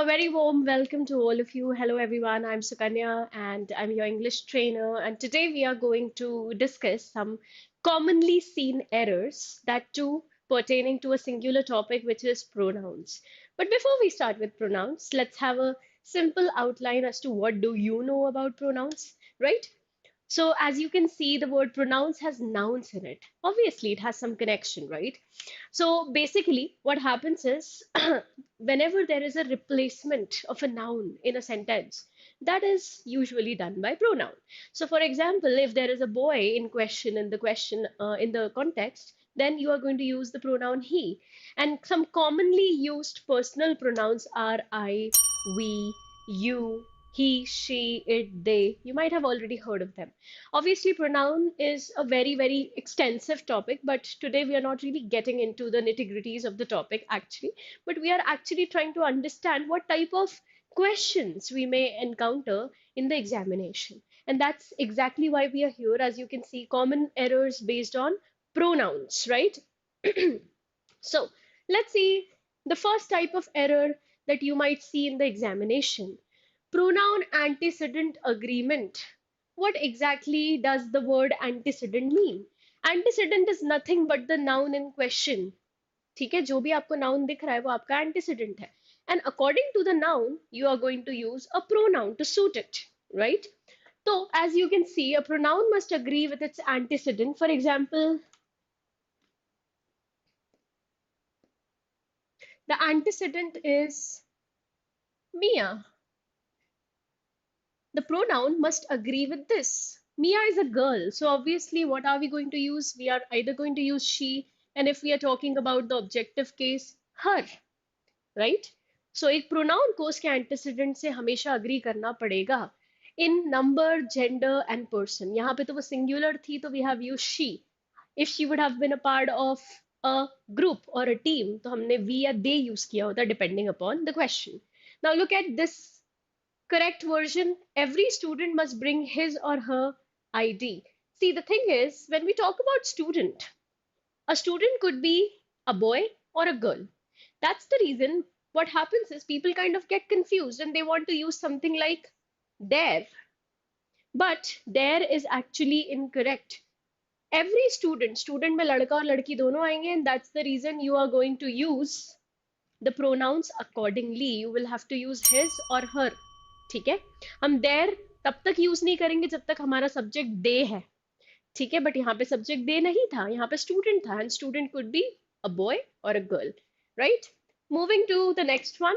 A very warm welcome to all of you. Hello, everyone. I'm Sukanya and I'm your English trainer. And today we are going to discuss some commonly seen errors, that too pertaining to a singular topic, which is pronouns. But before we start with pronouns, let's have a simple outline as to what do you know about pronouns, right? So, as you can see, the word pronouns has nouns in it. Obviously, it has some connection, right? So, basically, what happens is whenever there is a replacement of a noun in a sentence, that is usually done by pronoun. So, for example, if there is a boy in question in the context, then you are going to use the pronoun he. And some commonly used personal pronouns are I, we, you, he, she, it, they. You might have already heard of them. Obviously, pronoun is a very, very extensive topic, but today we are not really getting into the nitty-gritties of the topic actually, but we are actually trying to understand what type of questions we may encounter in the examination. And that's exactly why we are here. As you can see, common errors based on pronouns, right? So let's see the first type of error that you might see in the examination. Pronoun antecedent agreement. What exactly does the word antecedent mean? Antecedent is nothing but the noun in question. ठीक है, जो भी आपको noun दिख रहा है वो आपका antecedent है. And according to the noun, you are going to use a pronoun to suit it, right? So, as you can see, a pronoun must agree with its antecedent. For example, the antecedent is Mia. The pronoun must agree with this. Mia is a girl, so obviously, what are we going to use? We are either going to use she, and if we are talking about the objective case, her, right? So एक pronoun को उसके antecedent से हमेशा agree करना पड़ेगा in number, gender and person. यहाँ पे तो वो singular थी, तो we have used she. If she would have been a part of a group or a team, तो हमने we या they use किया होता depending upon the question. Now look at this correct version. Every student must bring his or her ID. See, the thing is, when we talk about student, a student could be a boy or a girl. That's the reason what happens is people kind of get confused and they want to use something like there. But there is actually incorrect. Every student में लड़का और लड़की दोनों आएंगे, and that's the reason you are going to use the pronouns accordingly. You will have to use his or her. ठीक है, हम there तब तक यूज नहीं करेंगे जब तक हमारा सब्जेक्ट दे है. ठीक है, बट यहाँ पे सब्जेक्ट दे नहीं था, यहाँ पे स्टूडेंट था, and student could be a boy और a girl, right? Moving to the next one.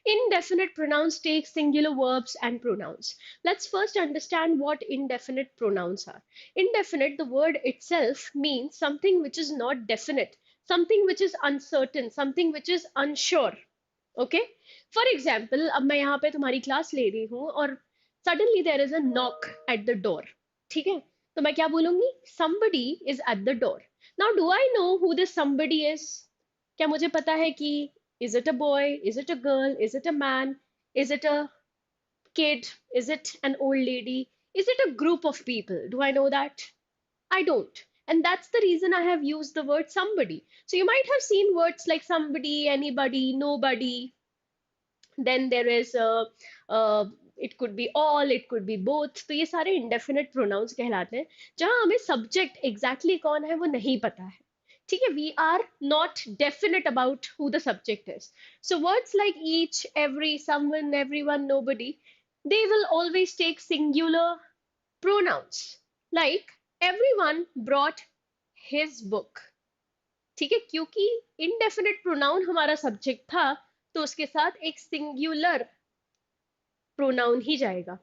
Indefinite pronouns take singular verbs and pronouns. Let's first understand what indefinite pronouns are. Indefinite, the word itself means something which is not definite, something which is uncertain, something which is unsure. Okay? For example, अब मैं यहाँ पे तुम्हारी class ले रही हूँ और suddenly there is a knock at the door. ठीक है? तो मैं क्या बोलूंगी? Somebody is at the door. Now, do I know who this somebody is? क्या मुझे पता है कि is it a boy? Is it a girl? Is it a man? Is it a kid? Is it an old lady? Is it a group of people? Do I know that? I don't. And that's the reason I have used the word somebody. So you might have seen words like somebody, anybody, nobody. Then there is it could be all, it could be both. तो ये सारे indefinite pronouns कहलाते हैं जहां हमें subject exactly कौन है वो नहीं पता है. ठीक है, we are not definite about who the subject is. So words like each, every, someone, everyone, nobody, they will always take singular pronouns. Like everyone brought his book. ठीक है, क्योंकि indefinite pronoun हमारा subject था, तो उसके साथ एक singular pronoun ही जाएगा.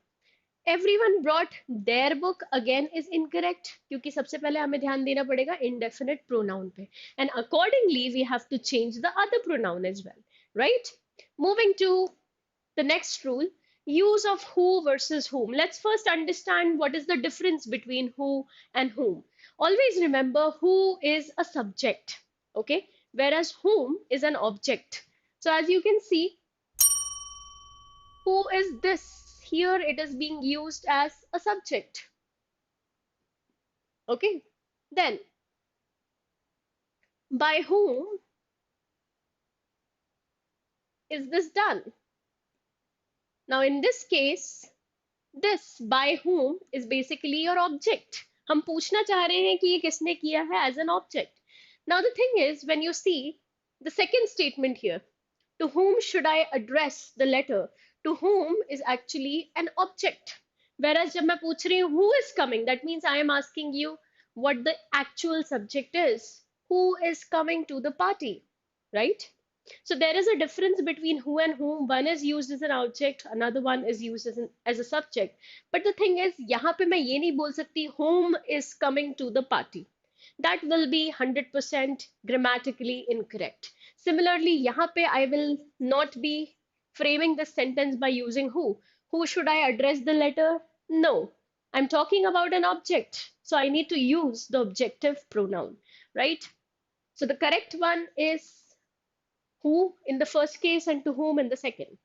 Everyone brought their book again is incorrect क्योंकि सबसे पहले हमें ध्यान देना पड़ेगा indefinite pronoun पे, and accordingly we have to change the other pronoun as well, right? Moving to the next rule, use of who versus whom. Let's first understand what is the difference between who and whom. Always remember who is a subject, okay, whereas whom is an object. So as you can see, who is this? Here it is being used as a subject. Okay. Then, by whom is this done? Now in this case, this by whom is basically your object. हम पूछना चाह रहे हैं कि ये किसने किया है as an object. Now the thing is, when you see the second statement here, to whom should I address the letter? To whom is actually an object. Whereas जब मैं पूछ रही हूँ who is coming, that means I am asking you what the actual subject is. Who is coming to the party, right? So there is a difference between who and whom. One is used as an object, another one is used as a subject. But the thing is, यहाँ पे मैं ये नहीं बोल सकती whom is coming to the party. That will be 100% grammatically incorrect. Similarly, यहाँ पे I will not be framing this sentence by using who. Who should I address the letter? No. I'm talking about an object. So I need to use the objective pronoun, right? So the correct one is who in the first case and to whom in the second.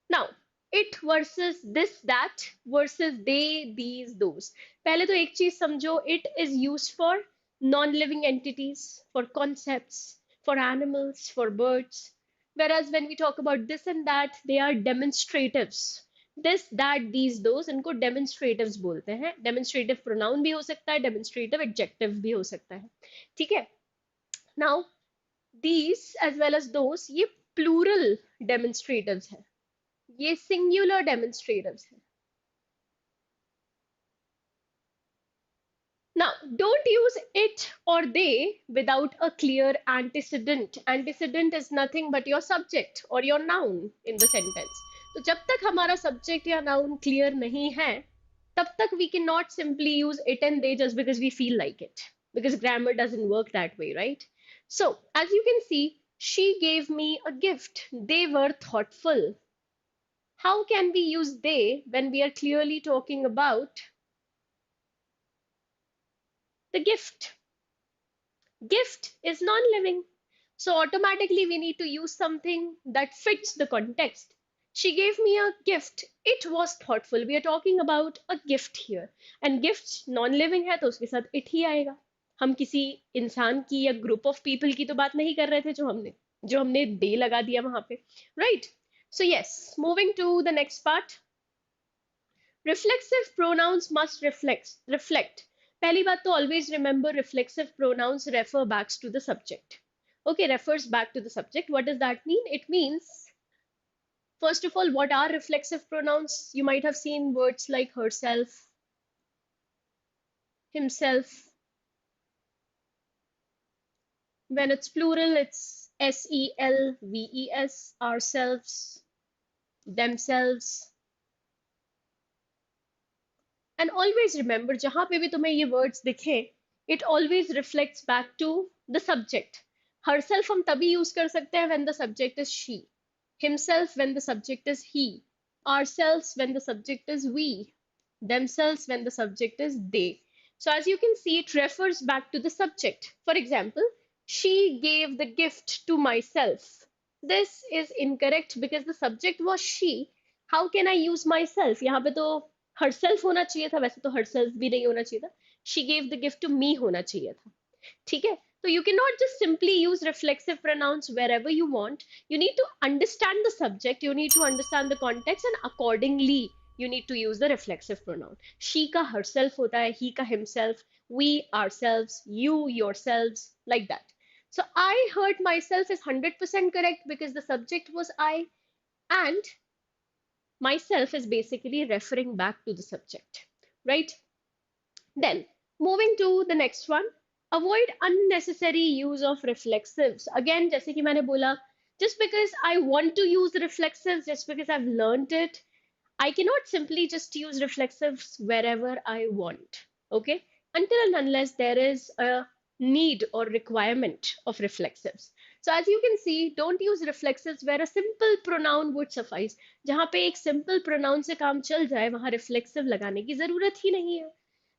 Now, it versus this, that versus they, these, those. पहले तो एक चीज समझो, it is used for non-living entities, for concepts, for animals, for birds. Whereas when we talk about this and that, they are demonstratives. This, that, these, those, इनको demonstratives बोलते हैं. Demonstrative pronoun भी हो सकता है, demonstrative adjective भी हो सकता है. ठीक है? Now, these as well as those, ये plural demonstratives हैं. ये singular demonstratives हैं. Now, don't use it or they without a clear antecedent. Antecedent is nothing but your subject or your noun in the sentence. तो जब तक हमारा subject या noun clear नहीं है, तब तक we cannot simply use it and they just because we feel like it. Because grammar doesn't work that way, right? So, as you can see, she gave me a gift. They were thoughtful. How can we use they when we are clearly talking about the gift? Gift is non-living. So automatically we need to use something that fits the context. She gave me a gift. It was thoughtful. We are talking about a gift here. And gifts non-living है तो उसके साथ it ही आएगा. हम किसी इंसान की या group of people की तो बात नहीं कर रहे थे जो हमने they लगा दिया वहां पे. Right? So yes, moving to the next part. Reflexive pronouns must reflect. पहली बात तो always remember reflexive pronouns refer back to the subject. Okay, refers back to the subject. What does that mean? It means, first of all, what are reflexive pronouns? You might have seen words like herself, himself. When it's plural, it's selves, ourselves, themselves. And always remember, जहां पे भी तुम्हें ये words दिखे, it always reflects back to the subject. Herself हम तभी use कर सकते हैं when the subject is she. Himself when the subject is he. Ourselves when the subject is we. Themselves when the subject is they. So as you can see, it refers back to the subject. For example, she gave the gift to myself. This is incorrect because the subject was she. How can I use myself? यहाँ पे तो herself होना चाहिए था, वैसे तो herself भी नहीं होना चाहिए था. She gave the gift to me होना चाहिए था. ठीक है? So you cannot just simply use reflexive pronouns wherever you want. You need to understand the subject, you need to understand the context, and accordingly you need to use the reflexive pronoun. She का herself होता है, he का himself, we ourselves, you yourselves, like that. So I heard myself is 100% correct because the subject was I, and myself is basically referring back to the subject, right? Then, moving to the next one, avoid unnecessary use of reflexives. Again, जैसे कि मैंने बोला, just because I want to use reflexives, just because I've learned it, I cannot simply just use reflexives wherever I want, okay? Until and unless there is a need or requirement of reflexives. So as you can see, don't use reflexives where a simple pronoun would suffice. जहाँ पे एक simple pronoun से काम चल जाए, वहाँ reflexive लगाने की जरूरत ही नहीं है.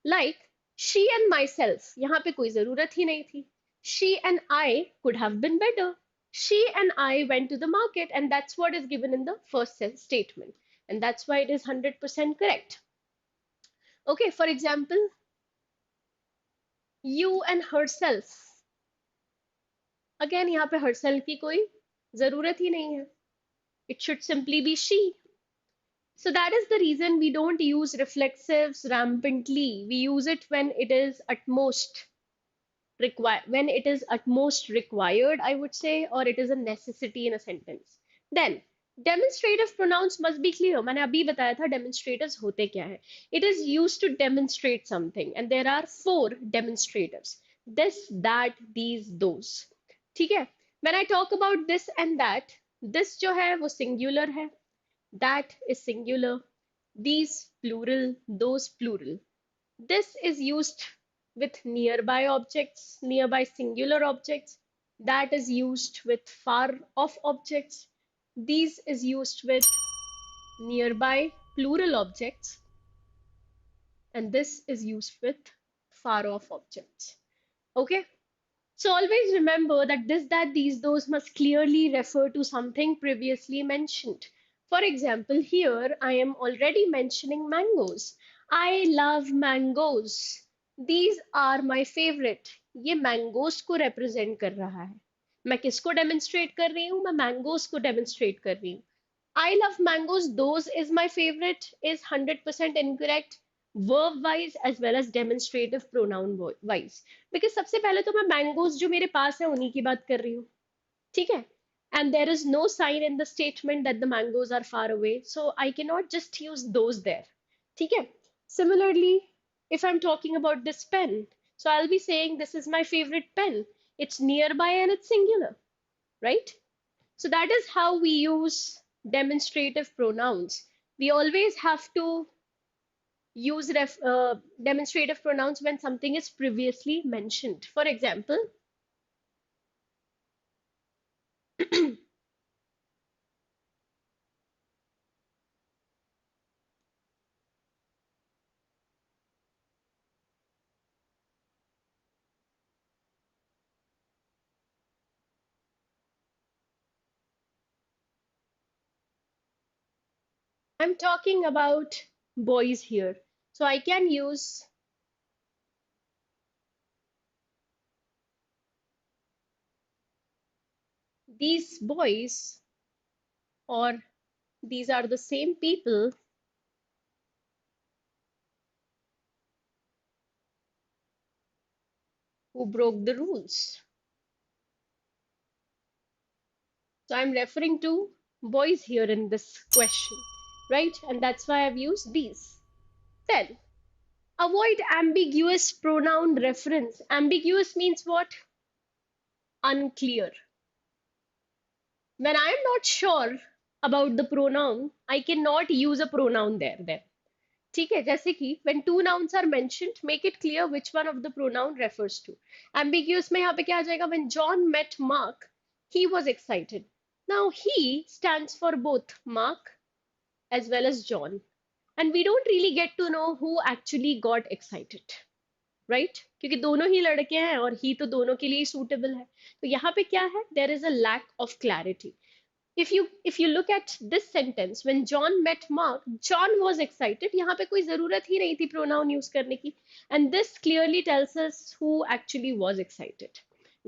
Like, she and myself, यहाँ पे कोई जरूरत ही नहीं थी. She and I could have been better. She and I went to the market, and that's what is given in the first statement. And that's why it is 100% correct. Okay, for example, you and herself. Again, यहाँ पे herself की कोई जरूरत ही नहीं है. It should simply be she. So that is the reason we don't use reflexives rampantly. We use it when it is at most required, I would say, or it is a necessity in a sentence. Then demonstrative pronouns must be clear. मैंने अभी बताया था demonstratives होते क्या है. It is used to demonstrate something, and there are four demonstratives: this, that, these, those. ठीक है. When I talk about this and that, this जो है वो singular है, that is singular, these plural, those plural. This is used with nearby objects, nearby singular objects. That is used with far off objects. These is used with nearby plural objects. And this is used with far off objects. Okay? So always remember that this, that, these, those must clearly refer to something previously mentioned. For example, here I am already mentioning mangoes. I love mangoes. These are my favorite. ये mangoes को represent कर रहा है. मैं किसको demonstrate कर रही हूँ? मैं mangoes को demonstrate कर रही हूँ. I love mangoes, those is my favorite is 100% incorrect, verb wise as well as demonstrative pronoun wise. Because सबसे पहले तो मैं mangoes जो मेरे पास है उन्हीं की बात कर रही हूँ. ठीक है? And there is no sign in the statement that the mangoes are far away, so I cannot just use those there. ठीक है? Similarly, if I'm talking about this pen, so I'll be saying this is my favorite pen. It's nearby and it's singular, right? So that is how we use demonstrative pronouns. We always have to use demonstrative pronouns when something is previously mentioned. For example, I'm talking about boys here. So I can use these boys, or these are the same people who broke the rules. So I'm referring to boys here in this question, right? And that's why I've used these. Then avoid ambiguous pronoun reference. Ambiguous means what? Unclear. When I am not sure about the pronoun, I cannot use a pronoun there then. ठीक है, जैसे कि when two nouns are mentioned, make it clear which one of the pronoun refers to. Ambiguous में यहाँ पे क्या आ जाएगा? When John met Mark, he was excited. Now he stands for both Mark as well as John. And we don't really get to know who actually got excited. Right क्योंकि दोनों ही लड़के हैं और ही तो दोनों के लिए सूटेबल है तो यहाँ पे क्या है there is a lack of clarity if you look at this sentence when John met Mark John was excited यहाँ पे कोई जरूरत ही नहीं थी pronoun यूज करने की and this clearly tells us who actually was excited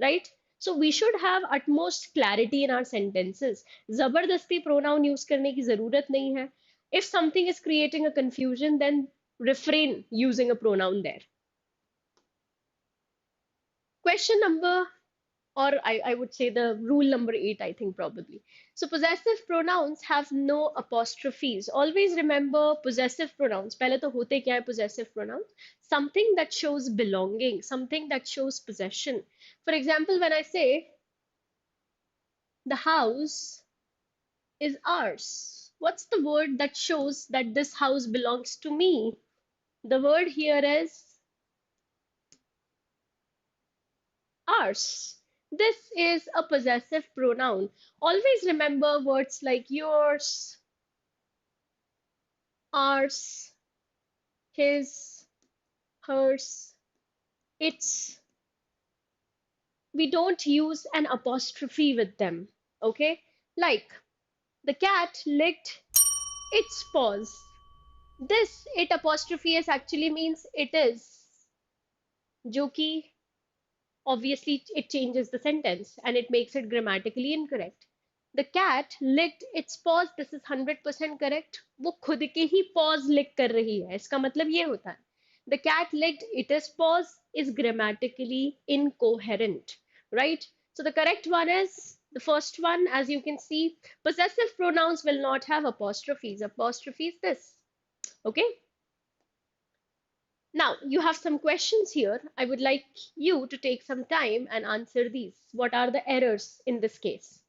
right so we should have utmost clarity in our sentences जबरदस्ती pronoun use करने की जरूरत नहीं है if something is creating a confusion then refrain using a pronoun there. Question number, or I would say the rule number 8, I think probably. So possessive pronouns have no apostrophes. Always remember possessive pronouns. पहले तो होते क्या है possessive pronouns? Something that shows belonging, something that shows possession. For example, when I say the house is ours, what's the word that shows that this house belongs to me? The word here is ours. This is a possessive pronoun. Always remember words like yours, ours, his, hers, its. We don't use an apostrophe with them. Okay? Like the cat licked its paws. This it apostrophe s actually means it is, जो obviously it changes the sentence and it makes it grammatically incorrect. The cat licked its paws. This is 100% correct. वो खुद के ही paws lick कर रही है. इसका मतलब ये होता है. The cat licked its paws is grammatically incoherent, right? So the correct one is the first one. As you can see, possessive pronouns will not have apostrophes. Apostrophes this. Okay. Now you have some questions here. I would like you to take some time and answer these. What are the errors in this case?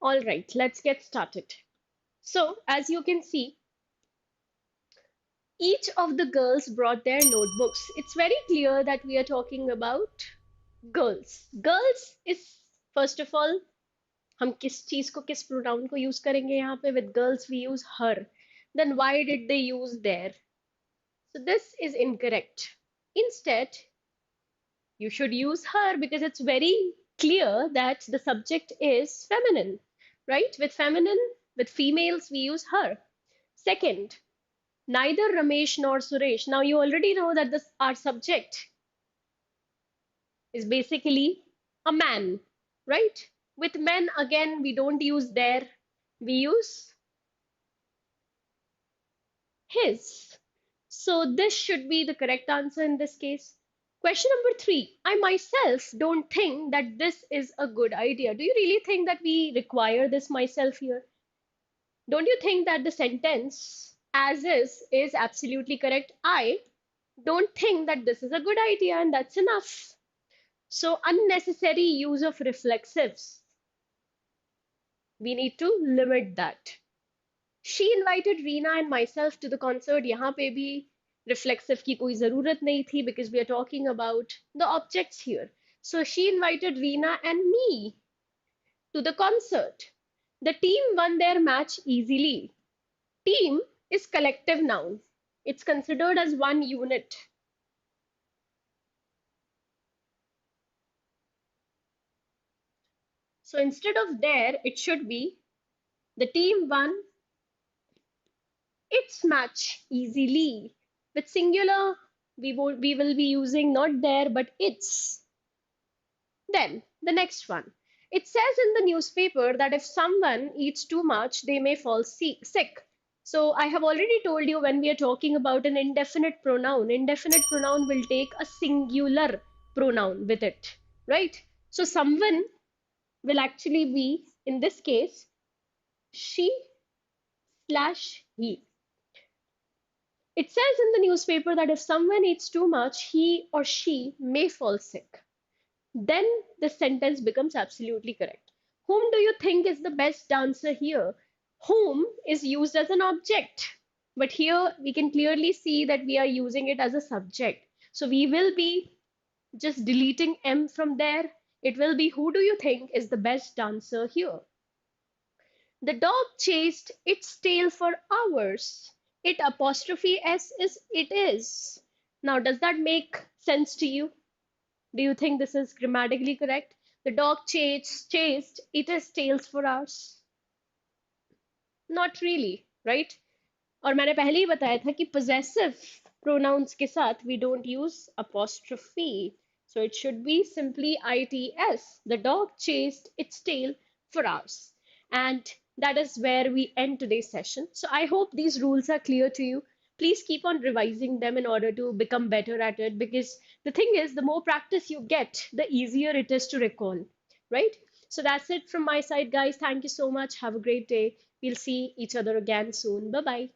All right, let's get started. So, as you can see, each of the girls brought their notebooks. It's very clear that we are talking about girls. Girls is, first of all, हम किस चीज को किस pronoun को use करेंगे यहाँ पे? With girls we use her. Then why did they use their? So this is incorrect. Instead, you should use her because it's very clear that the subject is feminine, right? With females, we use her. Second, neither Ramesh nor Suresh. Now you already know that this our subject is basically a man, right? With men, again, we don't use their, we use his. So this should be the correct answer in this case. Question number three. I myself don't think that this is a good idea. Do you really think that we require this myself here? Don't you think that the sentence as is absolutely correct? I don't think that this is a good idea, and that's enough. So, unnecessary use of reflexives. We need to limit that. She invited Reena and myself to the concert. यहाँ पे भी reflexive की कोई ज़रूरत नहीं थी because we are talking about the objects here. So she invited Reena and me to the concert. The team won their match easily. Team is collective noun. It's considered as one unit. So instead of there, it should be the team won its match easily. With singular, we will be using not there but its. Then the next one. It says in the newspaper that if someone eats too much, they may fall sick. So I have already told you when we are talking about an indefinite pronoun will take a singular pronoun with it, right? So someone will actually be, in this case, she/he. It says in the newspaper that if someone eats too much, he or she may fall sick. Then the sentence becomes absolutely correct. Whom do you think is the best dancer here? Whom is used as an object. But here we can clearly see that we are using it as a subject. So we will be just deleting M from there. It will be who do you think is the best dancer here? The dog chased its tail for hours. It apostrophe S is it is. Now, does that make sense to you? Do you think this is grammatically correct? The dog chased its tails for hours. Not really, right? और मैंने पहले ही बताया था कि possessive pronouns के साथ we don't use apostrophe. So it should be simply its. The dog chased its tail for hours. And That is where we end today's session. So I hope these rules are clear to you. Please keep on revising them in order to become better at it, because the thing is, the more practice you get, the easier it is to recall, right? So that's it from my side, guys. Thank you so much. Have a great day. We'll see each other again soon. Bye bye.